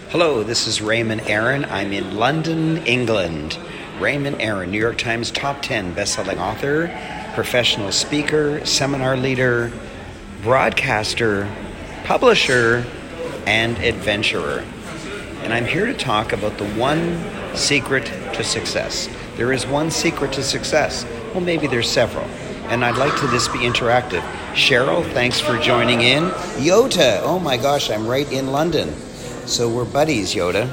Hello, this is Raymond Aaron. I'm in London, England. Raymond Aaron, New York Times top 10 best-selling author, professional speaker, seminar leader, broadcaster, publisher, and adventurer. And I'm here to talk about the one secret to success. There is one secret to success. Well, maybe there's several. And I'd like to this be interactive. Cheryl, thanks for joining in. Yoda, oh my gosh, I'm right in London. So we're buddies, Yoda.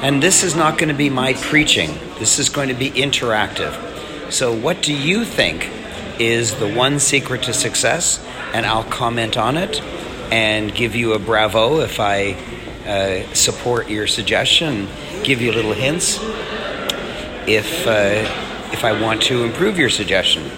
And this is not going to be my preaching. This is going to be interactive. So what do you think is the one secret to success? And I'll comment on it and give you a bravo if I support your suggestion, give you little hints if I want to improve your suggestion.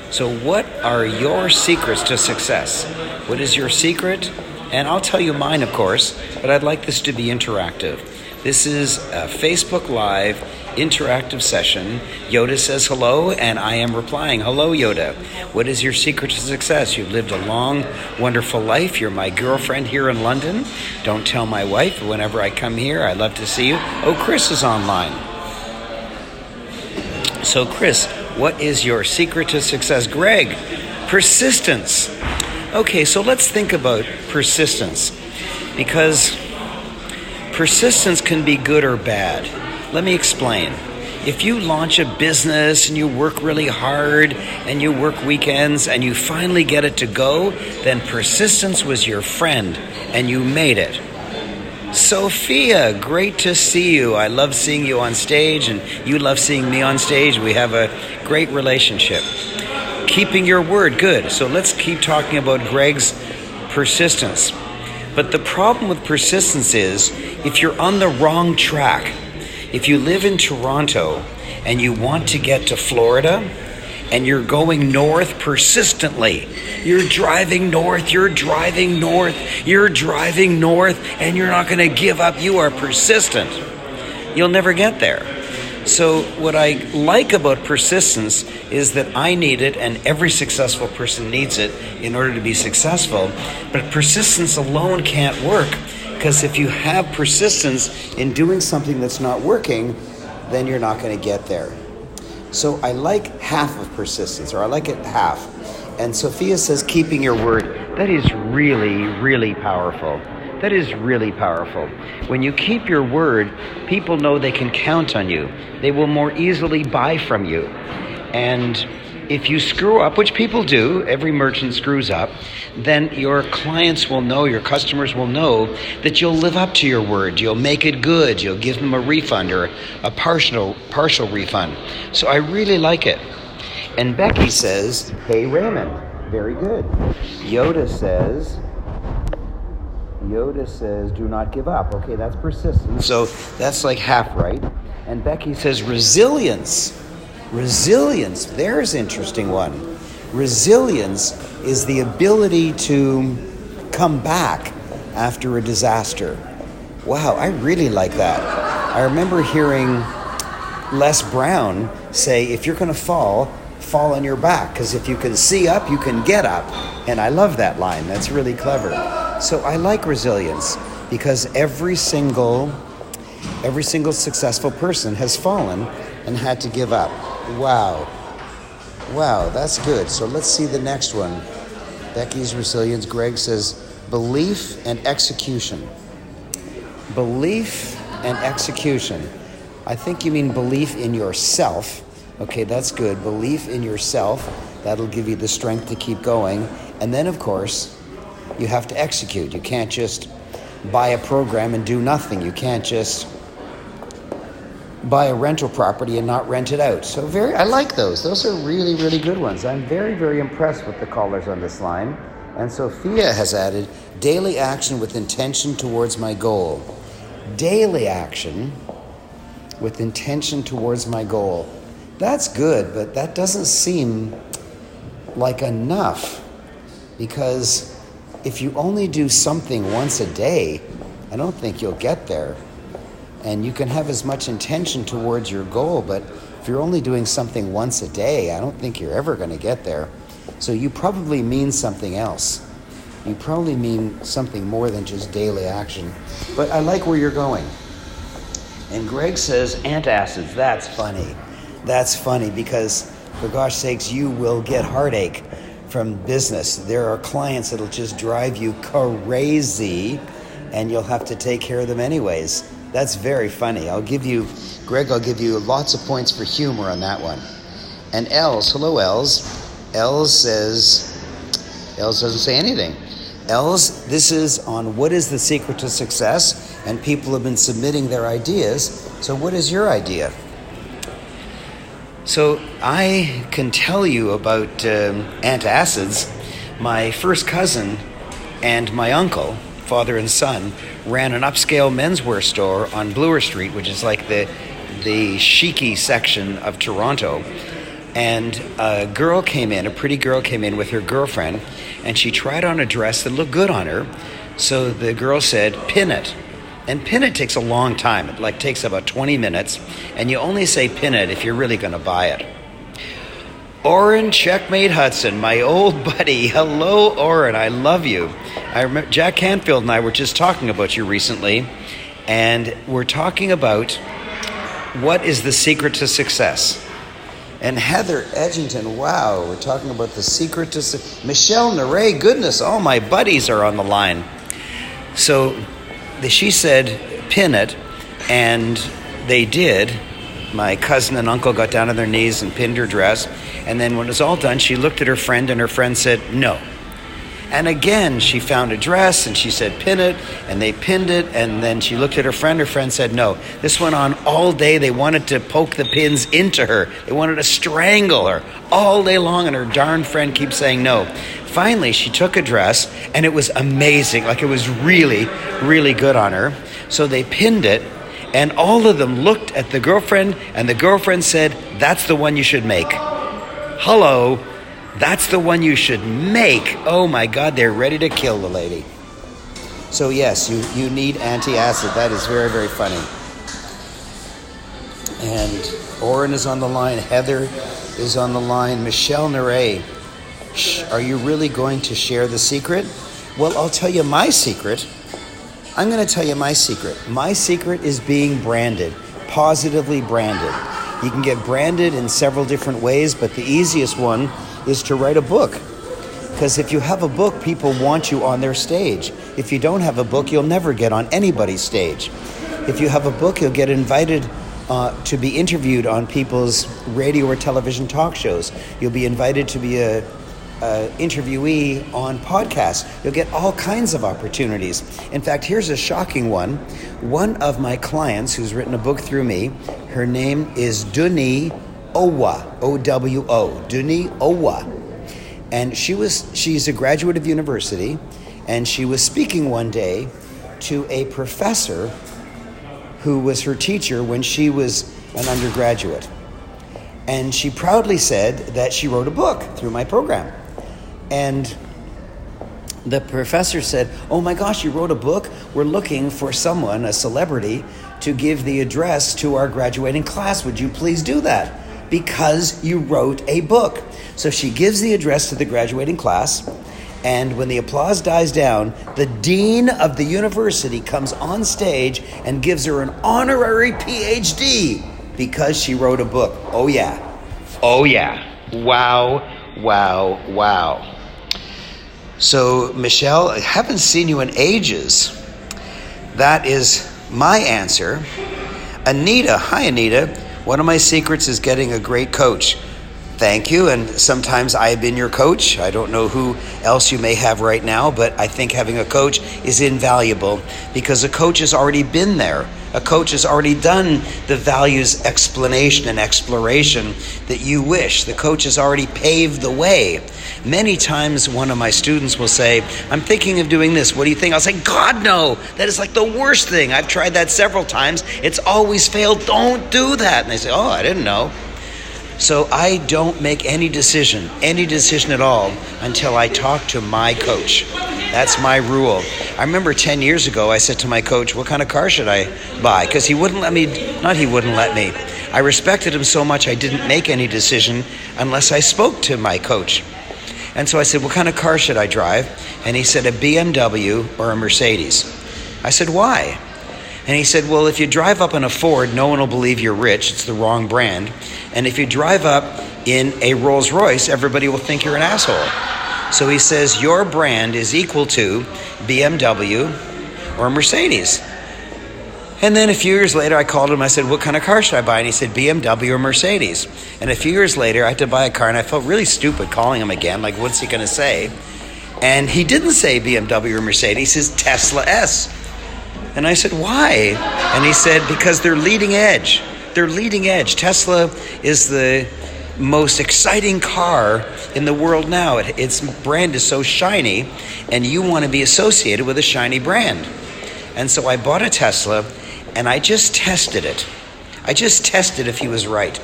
So what are your secrets to success? What is your secret? And I'll tell you mine, of course, but I'd like this to be interactive. This is a Facebook Live interactive session. Yoda says hello, and I am replying, hello, Yoda. What is your secret to success? You've lived a long, wonderful life. You're my girlfriend here in London. Don't tell my wife. Whenever I come here, I love to see you. Oh, Chris is online. So, Chris, what is your secret to success? Greg, persistence. Okay, so let's think about persistence, because persistence can be good or bad. Let me explain. If you launch a business and you work really hard and you work weekends and you finally get it to go, then persistence was your friend and you made it. Sophia, great to see you. I love seeing you on stage and you love seeing me on stage. We have a great relationship. Keeping your word, good. So let's keep talking about Greg's persistence. But the problem with persistence is if you're on the wrong track, if you live in Toronto and you want to get to Florida and you're going north persistently, you're driving north, and you're not going to give up. You are persistent. You'll never get there. So what I like about persistence is that I need it and every successful person needs it in order to be successful. But persistence alone can't work, because if you have persistence in doing something that's not working, then you're not going to get there. So I like half of persistence, or I like it half. And Sophia says keeping your word. That is really, really powerful. That is really powerful. When you keep your word, people know they can count on you. They will more easily buy from you. And if you screw up, which people do, every merchant screws up, then your clients will know, your customers will know that you'll live up to your word. You'll make it good. You'll give them a refund or a partial refund. So I really like it. And Becky says, hey, Raymond. Very good. Yoda says, do not give up. Okay, that's persistence. So that's like half right. And Becky says resilience. Resilience, there's an interesting one. Resilience is the ability to come back after a disaster. Wow, I really like that. I remember hearing Les Brown say, if you're going to fall on your back, because if you can see up, you can get up. And I love that line. That's really clever. So I like resilience because every single successful person has fallen and had to give up. Wow, that's good. So let's see the next one. Becky's resilience. Greg says belief and execution. Belief and execution. I think you mean belief in yourself. Okay, that's good. Belief in yourself. That'll give you the strength to keep going. And then, of course, you have to execute. You can't just buy a program and do nothing. You can't just buy a rental property and not rent it out. So I like those. Those are really, really good ones. I'm very, very impressed with the callers on this line. And Sophia has added, daily action with intention towards my goal. Daily action with intention towards my goal. That's good, but that doesn't seem like enough, because if you only do something once a day, I don't think you'll get there. And you can have as much intention towards your goal, but if you're only doing something once a day, I don't think you're ever going to get there. So you probably mean something else. you probably mean something more than just daily action. But I like where you're going. And Greg says, antacids, that's funny. That's funny because, for gosh sakes, you will get heartache from business. There are clients that'll just drive you crazy, and you'll have to take care of them anyways. That's very funny. Greg, I'll give you lots of points for humor on that one. And Els, hello Els. Els doesn't say anything. Els, this is on what is the secret to success, and people have been submitting their ideas. So what is your idea? So I can tell you about antacids. My first cousin and my uncle, father and son, ran an upscale menswear store on Bloor Street, which is like the chic-y section of Toronto. And a pretty girl came in with her girlfriend, and she tried on a dress that looked good on her. So the girl said, pin it. And pin it takes a long time. It takes about 20 minutes, and you only say pin it if you're really going to buy it. Oren Checkmate Hudson, my old buddy. Hello, Oren. I love you. I remember Jack Canfield and I were just talking about you recently, and we're talking about what is the secret to success. And Heather Edgington, wow, we're talking about the secret to success. Michelle Naray, goodness, all my buddies are on the line. So she said, pin it, and they did. My cousin and uncle got down on their knees and pinned her dress. And then when it was all done, she looked at her friend, and her friend said, no. And again, she found a dress, and she said, pin it, and they pinned it. And then she looked at her friend said, no. This went on all day. They wanted to poke the pins into her. They wanted to strangle her all day long, and her darn friend keeps saying no. Finally, she took a dress, and it was amazing. It was really, really good on her. So they pinned it, and all of them looked at the girlfriend, and the girlfriend said, that's the one you should make. Hello, that's the one you should make. Oh my God, they're ready to kill the lady. So yes, you need antiacid. That is very, very funny. And Oren is on the line. Heather is on the line. Michelle Naray, are you really going to share the secret? Well, I'll tell you my secret. I'm going to tell you my secret. My secret is being branded, positively branded. You can get branded in several different ways, but the easiest one is to write a book. Because if you have a book, people want you on their stage. If you don't have a book, you'll never get on anybody's stage. If you have a book, you'll get invited to be interviewed on people's radio or television talk shows. You'll be invited to be a interviewee on podcasts. You'll get all kinds of opportunities. In fact, here's a shocking one. One of my clients who's written a book through me, her name is Duni Owa, O-W-O, Duni Owa. And she's a graduate of university, and she was speaking one day to a professor who was her teacher when she was an undergraduate. And she proudly said that she wrote a book through my program. And the professor said, oh my gosh, you wrote a book? We're looking for someone, a celebrity, to give the address to our graduating class. Would you please do that? Because you wrote a book. So she gives the address to the graduating class, and when the applause dies down, the dean of the university comes on stage and gives her an honorary PhD because she wrote a book. Oh yeah. Oh yeah. Wow, wow, wow. So, Michelle, I haven't seen you in ages. That is my answer. Anita, hi Anita. One of my secrets is getting a great coach. Thank you, and sometimes I've been your coach. I don't know who else you may have right now, but I think having a coach is invaluable because a coach has already been there. A coach has already done the values explanation and exploration that you wish. The coach has already paved the way. Many times one of my students will say, I'm thinking of doing this. What do you think? I'll say, God, no. That is like the worst thing. I've tried that several times. It's always failed. Don't do that. And they say, oh, I didn't know. So I don't make any decision at all, until I talk to my coach. That's my rule. I remember 10 years ago, I said to my coach, what kind of car should I buy? Because he wouldn't let me. I respected him so much I didn't make any decision unless I spoke to my coach. And so I said, what kind of car should I drive? And he said, a BMW or a Mercedes. I said, why? And he said, well, if you drive up in a Ford, no one will believe you're rich. It's the wrong brand. And if you drive up in a Rolls Royce, everybody will think you're an asshole. So he says, your brand is equal to BMW or Mercedes. And then a few years later, I called him. I said, what kind of car should I buy? And he said, BMW or Mercedes. And a few years later, I had to buy a car, and I felt really stupid calling him again. Like, what's he going to say? And he didn't say BMW or Mercedes. He says Tesla S. And I said, why? And he said, because they're leading edge. They're leading edge. Tesla is the most exciting car in the world now. Its brand is so shiny, and you want to be associated with a shiny brand. And so I bought a Tesla, and I just tested it. I just tested if he was right.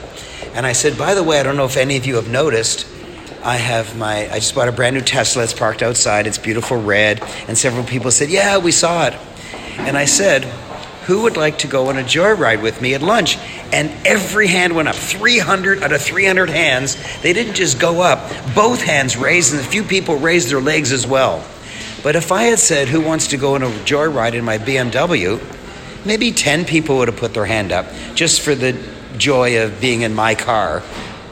And I said, by the way, I don't know if any of you have noticed, I just bought a brand new Tesla. It's parked outside. It's beautiful red. And several people said, yeah, we saw it. And I said, who would like to go on a joyride with me at lunch? And every hand went up. 300 out of 300 hands. They didn't just go up. Both hands raised, and a few people raised their legs as well. But if I had said, who wants to go on a joyride in my BMW, maybe 10 people would have put their hand up just for the joy of being in my car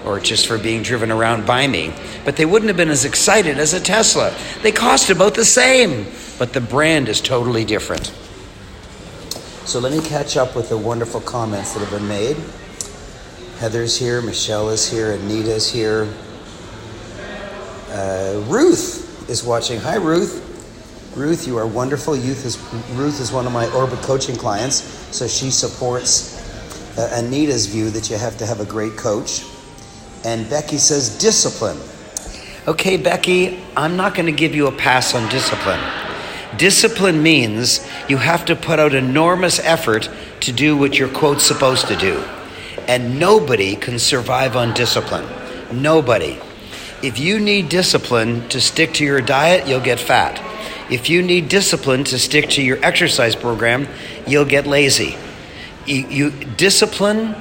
or just for being driven around by me. But they wouldn't have been as excited as a Tesla. They cost about the same, but the brand is totally different. So let me catch up with the wonderful comments that have been made. Heather's here, Michelle is here, Anita's here. Ruth is watching. Hi, Ruth. Ruth, you are wonderful. Ruth is one of my Orbit coaching clients, so she supports Anita's view that you have to have a great coach. And Becky says discipline. Okay, Becky, I'm not going to give you a pass on discipline. Discipline means you have to put out enormous effort to do what you're, quote, supposed to do. And nobody can survive on discipline. Nobody. If you need discipline to stick to your diet, you'll get fat. If you need discipline to stick to your exercise program, you'll get lazy. Discipline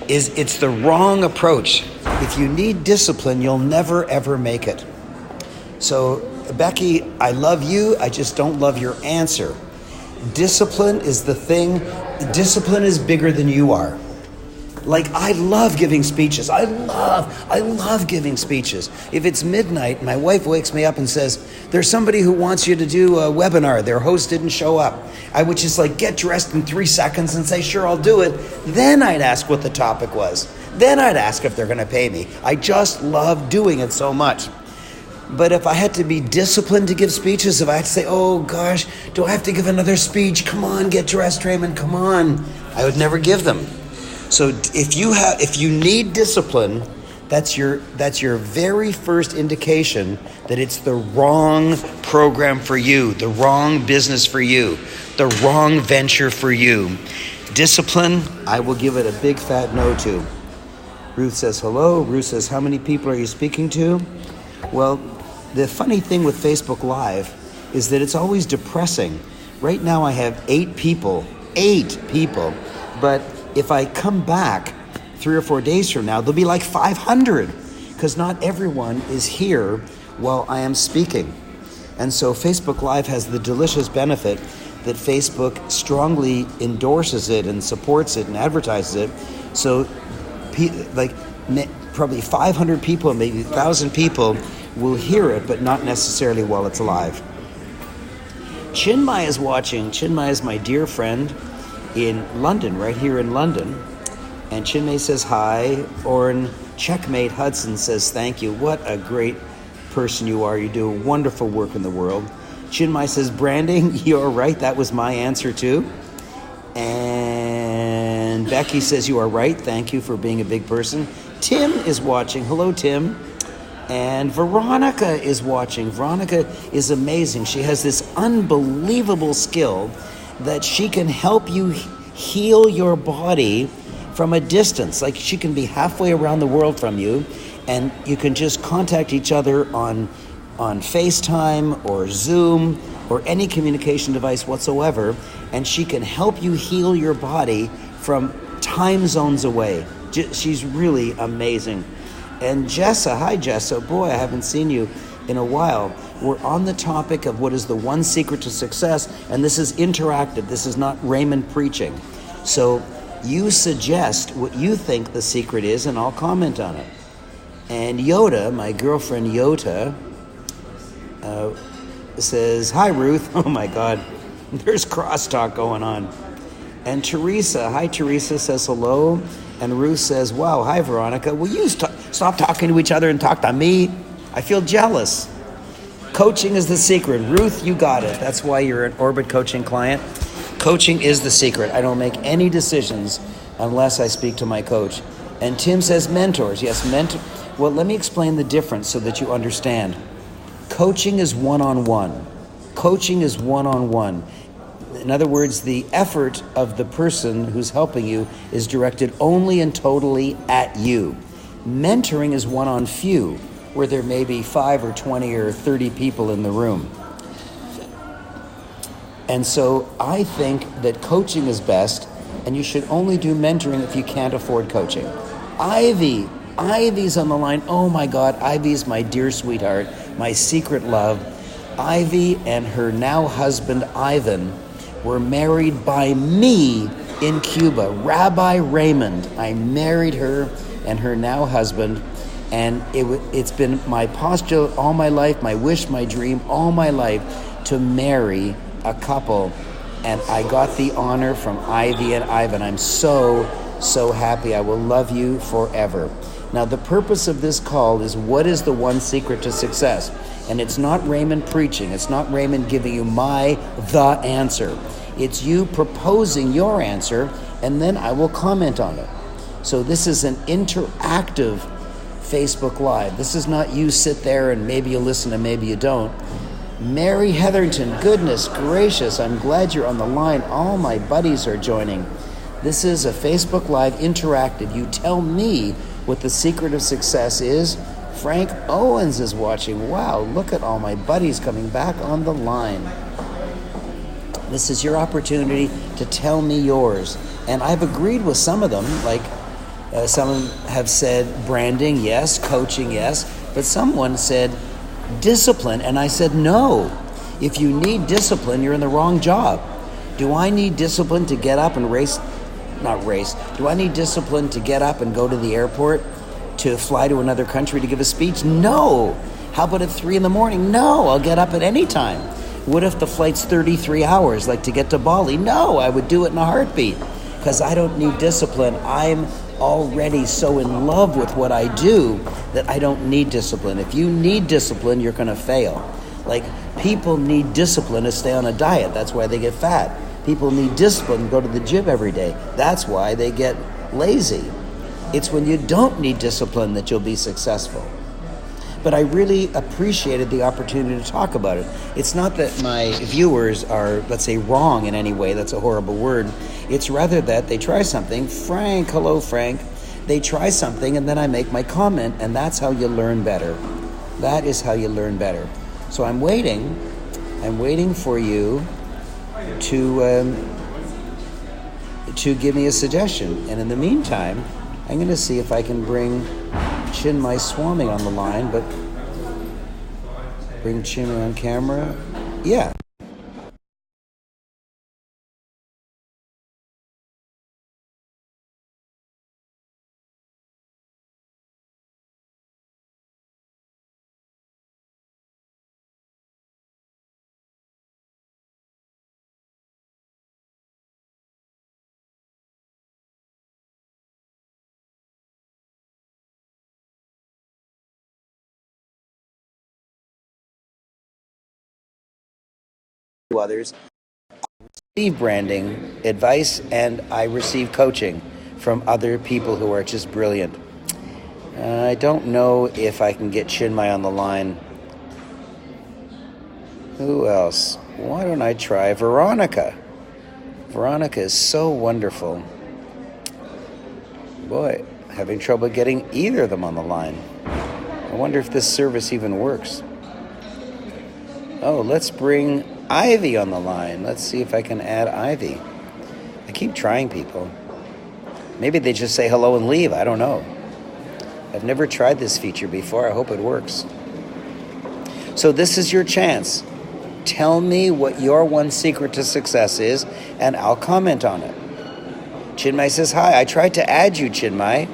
it's the wrong approach. If you need discipline, you'll never ever make it. So, Becky, I love you, I just don't love your answer. Discipline is the thing. Discipline is bigger than you are. Like, I love giving speeches. I love giving speeches. If it's midnight, my wife wakes me up and says, there's somebody who wants you to do a webinar. Their host didn't show up. I would just get dressed in 3 seconds and say, sure, I'll do it. Then I'd ask what the topic was. Then I'd ask if they're going to pay me. I just love doing it so much. But if I had to be disciplined to give speeches, if I had to say, oh gosh, do I have to give another speech? Come on, get dressed, Raymond, come on. I would never give them. So if you need discipline, that's your very first indication that it's the wrong program for you, the wrong business for you, the wrong venture for you. Discipline, I will give it a big fat no to. Ruth says hello. Ruth says, how many people are you speaking to? Well, the funny thing with Facebook Live is that it's always depressing. Right now I have 8 people, but if I come back 3 or 4 days from now, there'll be 500, because not everyone is here while I am speaking. And so Facebook Live has the delicious benefit that Facebook strongly endorses it and supports it and advertises it. So probably 500 people, maybe 1,000 people will hear it, but not necessarily while it's live. Chinmay is watching. Chinmay is my dear friend in London, right here in London. And Chinmay says hi. Oren Checkmate Hudson says thank you. What a great person you are. You do wonderful work in the world. Chinmay says branding, you're right. That was my answer too. And Becky says you are right. Thank you for being a big person. Tim is watching. Hello, Tim. And Veronica is watching. Veronica is amazing. She has this unbelievable skill that she can help you heal your body from a distance. She can be halfway around the world from you, and you can just contact each other on FaceTime or Zoom or any communication device whatsoever, and she can help you heal your body from time zones away. She's really amazing. And Jessa, hi Jessa, boy, I haven't seen you in a while. We're on the topic of what is the one secret to success, and this is interactive. This is not Raymond preaching. So you suggest what you think the secret is, and I'll comment on it. And Yoda, my girlfriend Yota, says, "Hi, Ruth." Oh my God, there's crosstalk going on. And Teresa, hi Teresa, says hello. And Ruth says, "Wow, hi Veronica. Will you stop talking to each other and talk to me? I feel jealous." Coaching is the secret. Ruth, you got it. That's why you're an Orbit coaching client. Coaching is the secret. I don't make any decisions unless I speak to my coach. And Tim says mentors. Yes, mentor. Well, let me explain the difference so that you understand. Coaching is one-on-one. Coaching is one-on-one. In other words, the effort of the person who's helping you is directed only and totally at you. Mentoring is one-on-few, where there may be 5 or 20 or 30 people in the room. And so I think that coaching is best, and you should only do mentoring if you can't afford coaching. Ivy's on the line. Oh my God, Ivy's my dear sweetheart, my secret love. Ivy and her now husband, Ivan, were married by me in Cuba. Rabbi Raymond. I married her and her now husband, and it's been my posture all my life, my wish, my dream all my life to marry a couple, and I got the honor from Ivy and Ivan. I'm so happy. I will love you forever. Now, the purpose of this call is what is the one secret to success? And it's not Raymond preaching. It's not Raymond giving you the answer. It's you proposing your answer, and then I will comment on it. So this is an interactive Facebook Live. This is not you sit there and maybe you listen and maybe you don't. Mary Hetherington, goodness gracious, I'm glad you're on the line. All my buddies are joining. This is a Facebook Live interactive. You tell me what the secret of success is. Frank Owens is watching. Wow, look at all my buddies coming back on the line. This is your opportunity to tell me yours. And I've agreed with some of them, like some have said branding, yes, coaching, yes, but someone said discipline, and I said no. If you need discipline, you're in the wrong job. Do I need discipline to get up and do I need discipline to get up and go to the airport, to fly to another country to give a speech? No. How about at 3 a.m? No, I'll get up at any time. What if the flight's 33 hours, like to get to Bali? No, I would do it in a heartbeat, because I don't need discipline. I'm already so in love with what I do that I don't need discipline. If you need discipline, you're going to fail. Like, people need discipline to stay on a diet. That's why they get fat. People need discipline to go to the gym every day. That's why they get lazy. It's when you don't need discipline that you'll be successful. But I really appreciated the opportunity to talk about it. It's not that my viewers are, let's say, wrong in any way. That's a horrible word. It's rather that they try something. Frank, hello, Frank. They try something, and then I make my comment, and that's how you learn better. That is how you learn better. So I'm waiting for you to give me a suggestion. And in the meantime, I'm going to see if I can bring Chinmay Swami on the line, but bring Chinmay on camera. Yeah. Others. Receive branding advice, and I receive coaching from other people who are just brilliant. I don't know if I can get Chinmay on the line. Who else? Why don't I try Veronica? Veronica is so wonderful. Boy, having trouble getting either of them on the line. I wonder if this service even works. Oh, let's bring Ivy on the line. Let's see if I can add Ivy. I keep trying people. Maybe they just say hello and leave. I don't know. I've never tried this feature before. I hope it works. So this is your chance. Tell me what your one secret to success is, and I'll comment on it. Chinmay says, hi, I tried to add you, Chinmay.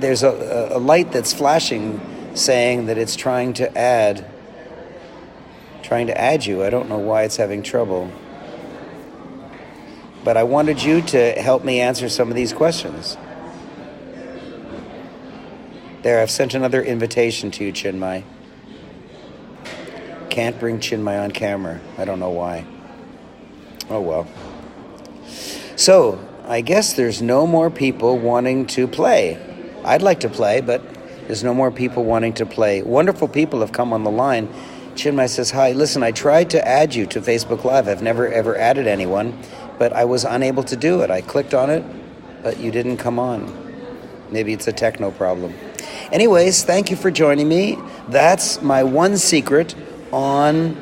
There's a light that's flashing saying that it's trying to add you. I don't know why it's having trouble. But I wanted you to help me answer some of these questions. There, I've sent another invitation to you, Chinmay. Can't bring Chinmay on camera. I don't know why. Oh, well. So, I guess there's no more people wanting to play. I'd like to play, but there's no more people wanting to play. Wonderful people have come on the line. Chinmay says, hi, listen, I tried to add you to Facebook Live. I've never, ever added anyone, but I was unable to do it. I clicked on it, but you didn't come on. Maybe it's a techno problem. Anyways, thank you for joining me. That's my one secret on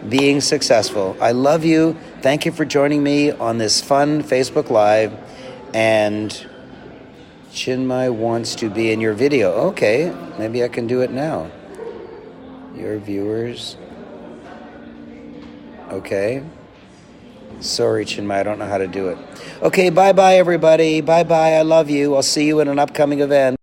being successful. I love you. Thank you for joining me on this fun Facebook Live. And Chinmay wants to be in your video. Okay, maybe I can do it now. Your viewers. Okay. Sorry, Chinmay, I don't know how to do it. Okay, bye-bye, everybody. Bye-bye. I love you. I'll see you in an upcoming event.